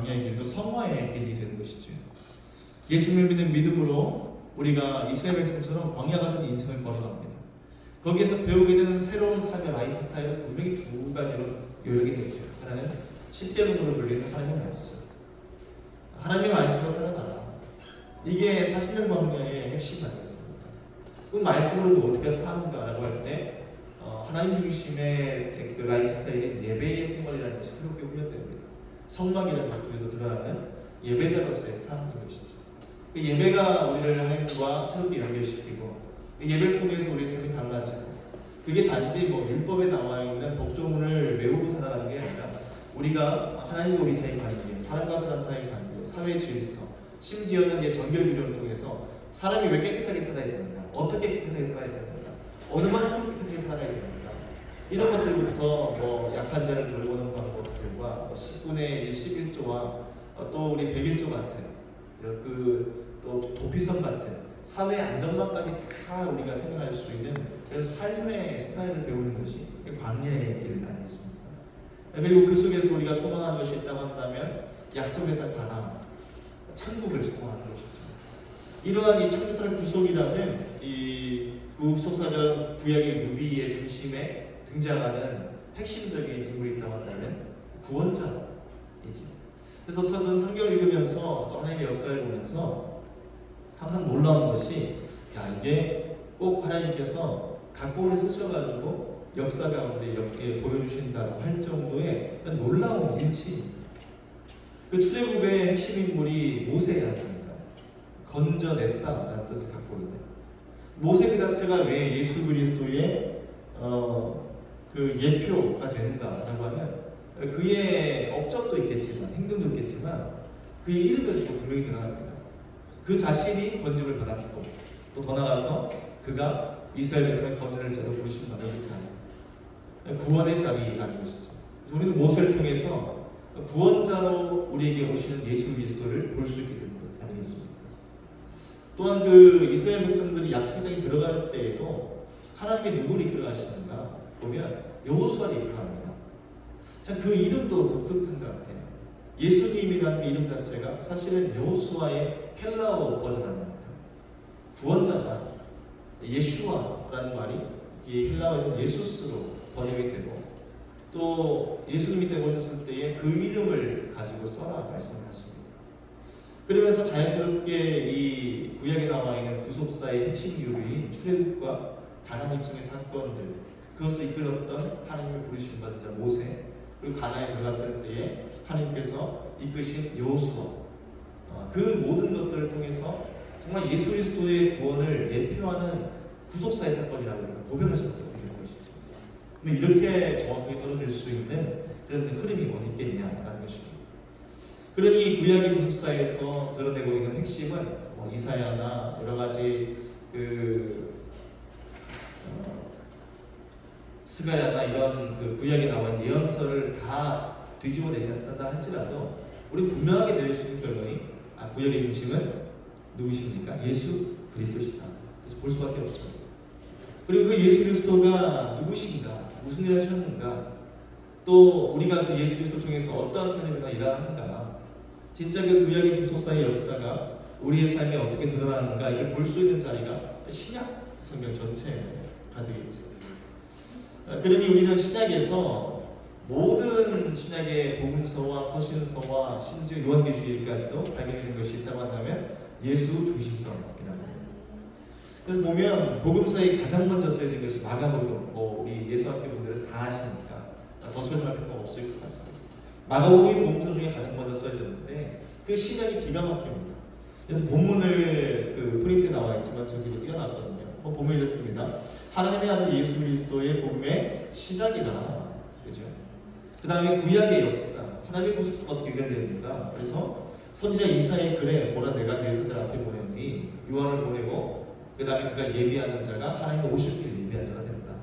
광야의 길도 성화의 길이 되는 것이죠. 예수님을 믿는 믿음으로 우리가 이스라엘 백성처럼 광야 같은 인생을 걸어갑니다. 거기에서 배우게 되는 새로운 삶의 라이프 스타일은 분명히 두 가지로 요약이 되죠. 하나는 10계명으로 불리는 하나님의 말씀. 하나님의 말씀으로 살아가라. 이게 40년 광야의 핵심 아니겠습니까? 그 말씀으로 어떻게 사는가라고 할 때 하나님 중심의 그 라이프 스타일인 예배의 생활이라는 것이 새롭게 훈련됩니다. 성막이라는 것 중에서 드러나는 예배자로서의 삶인 것이죠. 그 예배가 우리를 하나님과 새롭게 연결시키고 그 예배를 통해서 우리의 삶이 달라지고 그게 단지 율법에 나와 있는 법조문을 외우고 살아가는 게 아니라 우리가 하나님과 우리 사이의 관계, 사람과 사람 사이의 관계, 사회의 질서, 심지어는 정결 규정을 통해서 사람이 왜 깨끗하게 살아야 되는가, 어떻게 깨끗하게 살아야 되는가, 어느 만큼 깨끗하게 살아야 되는가, 이런 것들부터 약한 자를 돌보는 방법들과 10분의 1, 11조와 또 우리 101조 같은 또 도피성 같은 사회 안전망까지 다 우리가 생각할 수 있는 그런 삶의 스타일을 배우는 것이 광야의 길 아니겠습니까? 그리고 그 속에서 우리가 소망하는 것이 있다고 한다면 약속의 땅 가나안, 천국을 소망하는 것이죠. 이러한 이 천국 땅의 구속이라는 이 구속사전 구약의 유비의 중심에 등장하는 핵심적인 인물이 있다고 한다면 구원자이지. 그래서 성경을 읽으면서 또 하나님의 역사를 보면서 항상 놀라운 것이 이게 꼭 하나님께서 각본을 쓰셔가지고 역사 가운데 이렇게 보여주신다고 할 정도의 놀라운 일치입니다. 그 출애굽의 핵심 인물이 모세였습니다. 건져냈다라는 뜻을 갖고 있는 모세 그 자체가 왜 예수 그리스도의 그 예표가 되는가라고 하면 그의 업적도 있겠지만 행동도 있겠지만 그의 이름에서도 분명히 드러납니다. 그 자신이 건짐을 받았고 또 더 나아가서 그가 이스라엘 백성의 건전을 자로 부르신 바로 그 자리, 구원의 자리라는 것이죠. 그래서 우리는 모세를 통해서 구원자로 우리에게 오시는 예수 그리스도를 볼 수 있게 되는 것 아니겠습니까? 또한 그 이스라엘 백성들이 약속의 땅에 들어갈 때에도 하나님께 누구를 이끌어가시는가 보면 여호수아를 이끌어갑니다. 참 그 이름도 독특한 것 같아요. 예수님이라는 그 이름 자체가 사실은 여호수아의 헬라어 버전입니다. 구원자다. 예슈아라는 말이 헬라어에서 예수스로 번역이 되고 또 예수님이 되어오셨을 때에 그 이름을 가지고 써라 말씀하십니다. 그러면서 자연스럽게 이 구약에 나와 있는 구속사의 핵심 요소인 출애굽과 가나안 입성의 사건들, 그것을 이끌었던 하나님을 부르신 받은 자 모세, 그리고 가나안에 들어갔을 때에 하나님께서 이끄신 여호수아, 그 모든 것들을 통해서 정말 예수 그리스도의 구원을 예표하는 구속사의 사건이라고 고백하셨다고 되는 것이죠. 그럼 이렇게 정확하게 떨어질 수 있는 그런 흐름이 어디 있겠냐라는 것입니다. 그러니 구약의 구속사에서 드러내고 있는 핵심은 이사야나 여러 가지 스가야나 이런 그 구약에 나와 있는 예언서를 다 뒤집어내지 않는다 할지라도 우리 분명하게 내릴 수 있는 결론이 구약의 중심은 누구십니까? 예수 그리스도시다. 그래서 볼 수밖에 없습니다. 그리고 그 예수 그리스도가 누구신가? 무슨 일을 하셨는가? 또 우리가 그 예수 그리스도 통해서 어떠한 삶이나 일하는가? 진짜 그 구약의 구속사의 역사가 우리의 삶에 어떻게 드러나는가 이걸 볼 수 있는 자리가 신약 성경 전체가 되겠죠. 그러니 우리는 신약에서 모든 신약의 복음서와 서신서와 심지어 요한계시록까지도 발견되는 것이 있다고 한다면 예수 중심성이라고 합니다. 그래서 보면 복음서에 가장 먼저 쓰여진 것이 마가복음, 우리 예수학교 분들은 다 아시니까 더 설명할 필요가 없을 것 같습니다. 마가복음이 복음서 중에 가장 먼저 써졌는데 그 시작이 기가 막힙니다. 그래서 본문을 프린트에 나와 있지만 저기도 띄어놨거든요. 보면 이렇습니다. 하나님의 아들 예수 그리스도의 복음의 시작이다. 그죠? 그 다음에 구약의 역사, 하나님의 구속사가 어떻게 연결되는가? 그래서 선지자 이사야의 글에 보라 내가 내 사자 앞에 보내니 요한을 보내고 그 다음에 그가 예비하는 자가 하나님의 오실 길 예비한 자가 된다.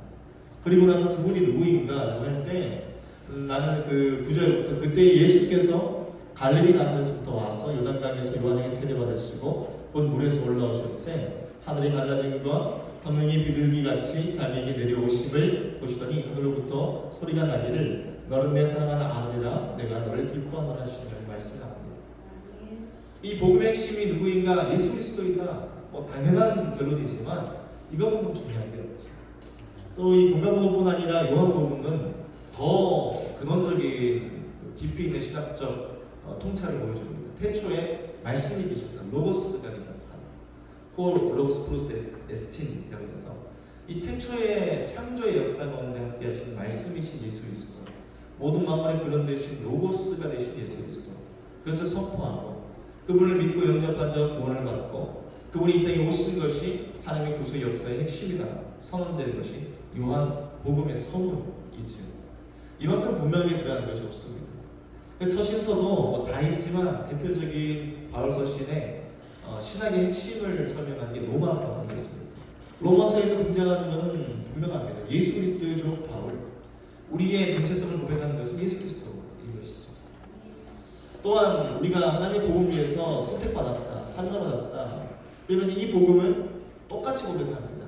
그리고 나서 그분이 누구인가? 라고 할 때 나는 그 9절부터 그때 예수께서 갈릴리 나사렛부터 와서 요단강에서 요한에게 세례받으시고 곧 물에서 올라오셨세 하늘이 갈라짐과 성령이 비둘기같이 자기에게 내려오심을 보시더니 하늘로부터 소리가 나기를 너는 내 사랑하는 아들이라 내가 너를 기뻐하노라 하시는 말씀을 합니다. 이 복음의 핵심이 누구인가? 예수 그리스도이다. 뭐 당연한 결론이지만 이것만큼 중요한 게 없죠. 또 이 공간복음뿐 아니라 요한복음은 더 근원적인 깊이 있는 신학적 통찰을 보여줍니다. 태초에 말씀이 계셨다. 로고스가 계셨다. 호 로고스 프로스 에스틴이라고 해서 이 태초의 창조의 역사 가운데 함께 하신 말씀이신 예수 그리스도, 모든 만물의 근원 되신 로고스가 되신 예수 그리스도, 그것을 선포하고 그분을 믿고 영접한 자 구원을 받고 그분이 이 땅에 오신 것이 하나님의 구속 역사의 핵심이다 선언되는 것이 요한 복음의 서문이죠. 이만큼 분명하게 드러나는 것이 없습니다. 서신서도 뭐다 있지만 대표적인 바울 서신의 신학의 핵심을 설명한 게 로마서 아니겠습니까? 로마서에도 등장하는 것은 분명합니다. 예수 그리스도의 종 바울, 우리의 정체성을 고백하는 것은 예수 그리스도인 것이죠. 또한 우리가 하나님의 복음 위에서 선택받았다, 사랑받았다. 그러면서 이 복음은 똑같이 고백합니다.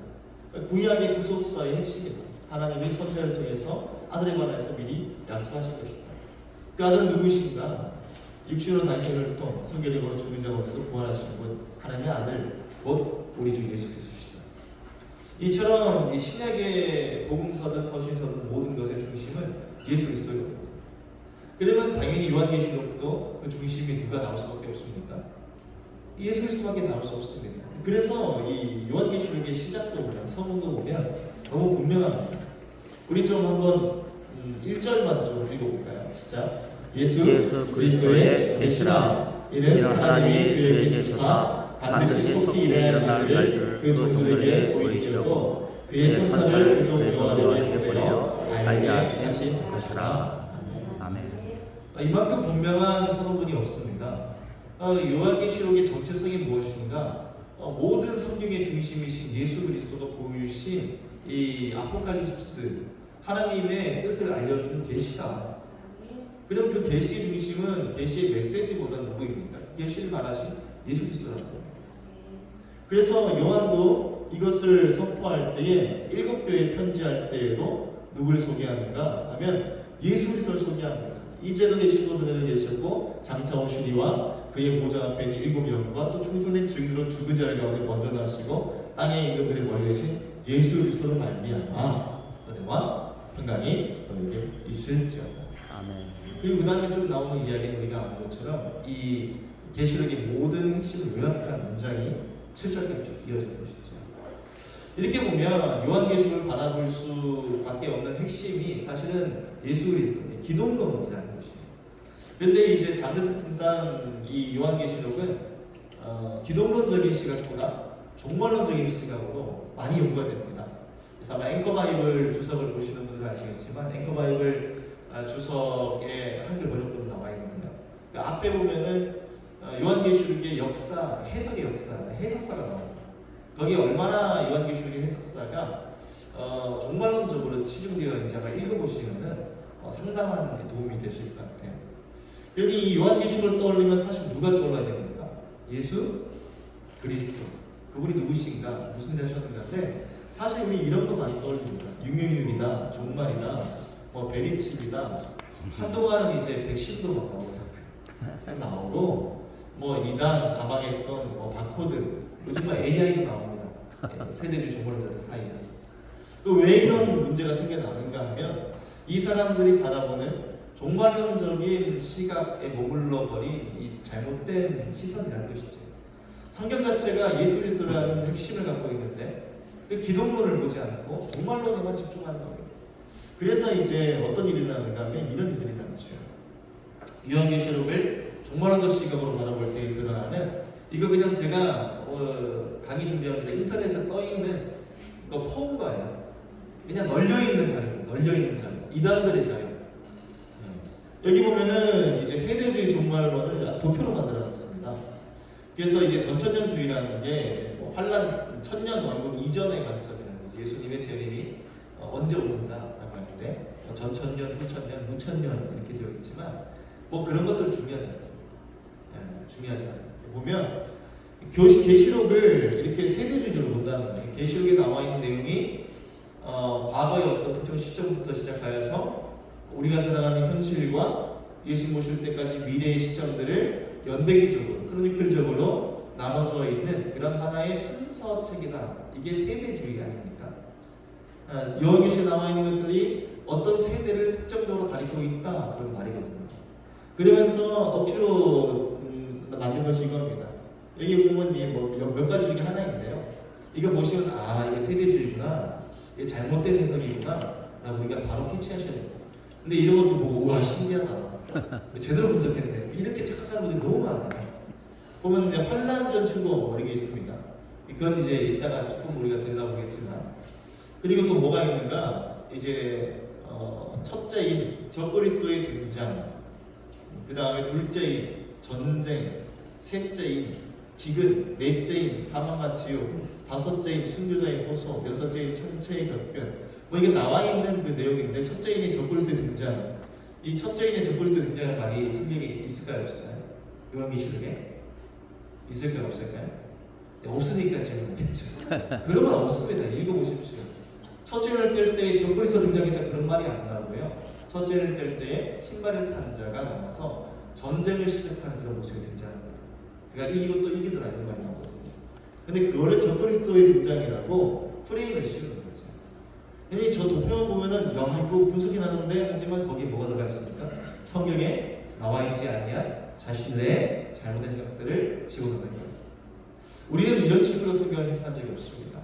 구약의 구속사의 핵심이다. 하나님이 선지자를 통해서 아들에 관해서 미리 약속하신 것이다. 그 아들은 누구신가? 육신으로 당신을 통 성결력으로 죽은 자 가운데서 부활하신 분 하나님의 아들 곧 우리 주 예수 그리스도시다. 이처럼 이 신약의 복음서든 서신서든 모든 것의 중심은 예수 그리스도입니다. 그러면 당연히 요한계시록도 그 중심이 누가 나올 수밖에 없습니까? 예수 그리스도밖에 나올 수 없습니다. 그래서 이 요한계시록의 시작도 보면 서문도 보면 너무 분명합니다. 우리 좀 한번 1절만 좀 읽어볼까요? 시작. 예수 그리스도의 계시라. 이는 하나님이 그에게 주사 반드시 속히 일어날 일을 그 종들에게 보이시려고 그의 천사를 그 종 요한에게 보내어 알게 하신 것이라. 아멘. 이만큼 분명한 서론문이 없습니다. 요한계시록의 정체성이 무엇인가? 모든 성경의 중심이신 예수 그리스도가 보여주신 이 아포칼립스, 하나님의 뜻을 알려주는 계시다. 그럼 그 계시의 중심은 계시의 메시지보다 누구입니까? 계시를 말하신 예수 그리스도라는 겁니다. 그래서 요한도 이것을 선포할 때에 7교회 편지할 때에도 누구를 소개하는가 하면 예수 그리스도를 소개합니다. 이제도 계시고 전에도 계셨고 장차 오시리와 그의 보좌 앞에 있는 7영과 또 충성된 증인으로 죽은 자를 가운데 먼저 나시고 땅의 임금들의 머리 대신 예수 그리스도를 말미암아 너희와 평강이 너희에게 있을지어다. 아멘. 그리고 그 다음에 쭉 나오는 이야기는 우리가 아는 것처럼 이 계시록의 모든 핵심을 요약한 문장이 7절까지 쭉 이어지는 것이죠. 이렇게 보면 요한계시록을 바라볼 수밖에 없는 핵심이 사실은 예수 그리스도의 기독론이라는 것이에요. 그런데 이제 장르 특성상 이 요한계시록은 기독론적인 시각보다 종말론적인 시각으로 많이 연구가 됩니다. 그래서 아마 앵커바이블 주석을 보시는 분들은 아시겠지만 앵커바이블 주석에 한글 번역본도 나와 있는데요. 그 앞에 보면은 요한계시록의 역사, 해석의 역사, 해석사가 나옵니다. 거기에 얼마나 요한계시록의 해석사가 종말론적으로 치중되어 있는지 아마 읽어보시면은 상당한 도움이 되실 것 같아요. 여기 이 요한계시록을 떠올리면 사실 누가 떠올라야 됩니까? 예수 그리스도. 그분이 누구신가? 무슨 일 하셨는가인데 사실 우리 이런 거 많이 떠올립니다. 666이다, 종말이다, 뭐 베리칩이다. 한동안은 이제 백신도 막 나오고 뭐 이단 가방에 있던 뭐 바코드, 요즘 뭐 AI도 나옵니다. 세대주의 종말론자들 사이에서. 왜 이런 문제가 생겨나는가 하면 이 사람들이 바라보는 종말론적인 시각에 머물러버린 이 잘못된 시선이라는 것이죠. 성경 자체가 예수 그리스도라는 핵심을 갖고 있는데 그 기독론을 보지 않고 종말론에만 집중하는 겁니다. 그래서 이제 어떤 일이 나는가 하면 이런 일들이 나죠. 요한계시록을 종말론적 시각으로 바라볼 때 드러나는 이거 그냥 제가 강의 준비하면서 인터넷에 떠 있는 이거 포부가예요. 그냥 널려 있는 자료입니다. 널려 있는 자료. 이단들의 자료. 여기 보면은 이제 세대주의 종말론을 도표로 만들어놨습니다. 그래서 이제 전천년주의라는 게 환란 천년 왕국 이전의 관점이라는 거죠. 예수님의 재림이 언제 오는다라고 할 때 전천년, 후천년, 무천년 이렇게 되어 있지만 뭐 그런 것들 중요하지 않습니다. 중요하지 않아요. 보면 계시록을 이렇게 세대주의로 본다는 거예요. 계시록에 나와 있는 내용이 과거의 어떤 특정 시점부터 시작하여서 우리가 살아가는 현실과 예수 모실 때까지 미래의 시점들을 연대기적으로, 크로니클적으로 나눠져 있는 그런 하나의 순서책이다. 이게 세대주의 아닙니까? 요한계시에 나와 있는 것들이 어떤 세대를 특정적으로 가리키고 있다 그런 말이거든요. 그러면서 억지로 만든 것이 이겁니다. 여기 보면 몇 가지 중에 하나인데요. 이거 보시면 이게 세대주의구나, 이게 잘못된 해석이구나 라고 우리가 바로 캐치하셔야 됩니다. 근데 이런 것도 보고 와 신기하다, 제대로 분석했네, 이렇게 착각하는 분들이 너무 많아요. 보면 이제 환란전 추고 이런 게 있습니다. 그건 이제 이따가 조금 우리가 들여다보겠지만, 그리고 또 뭐가 있는가, 이제 첫째인 적그리스도의 등장, 그 다음에 둘째인 전쟁, 셋째인 기근, 넷째인 사망과 지옥, 다섯째인 순교자의 호소, 여섯째인 천체의 격변, 이게 나와 있는 그 내용인데, 첫째인의 적그리스도의 등장, 이 첫째인의 적그리스도의 등장이라는 말이 성경에 있을까요, 없을까요? 요한계시록에 있을까요, 없을까요? 네, 없으니까 질문했죠. 그런 건 없습니다. 읽어보십시오. 첫째를 뗄 때 적그리스도 등장했다 그런 말이 안 나오고요. 첫째를 뗄 때 흰발을 탄 자가 나와서 전쟁을 시작하는 그런 모습이 등장합니다. 그러니까 이기고 또 이기더라 이런 말이 나오거든요. 근데 그거를 적그리스도의 등장이라고 프레임을 씌우는 거죠. 근데 저 도표만 보면은 야 이거 분석이 나는데, 하지만 거기에 뭐가 들어가 있습니까? 성경에 나와 있지 아니한 자신의 잘못된 생각들을 집어넣는 거예요. 우리는 이런 식으로 성경을 해석한 적이 없습니다.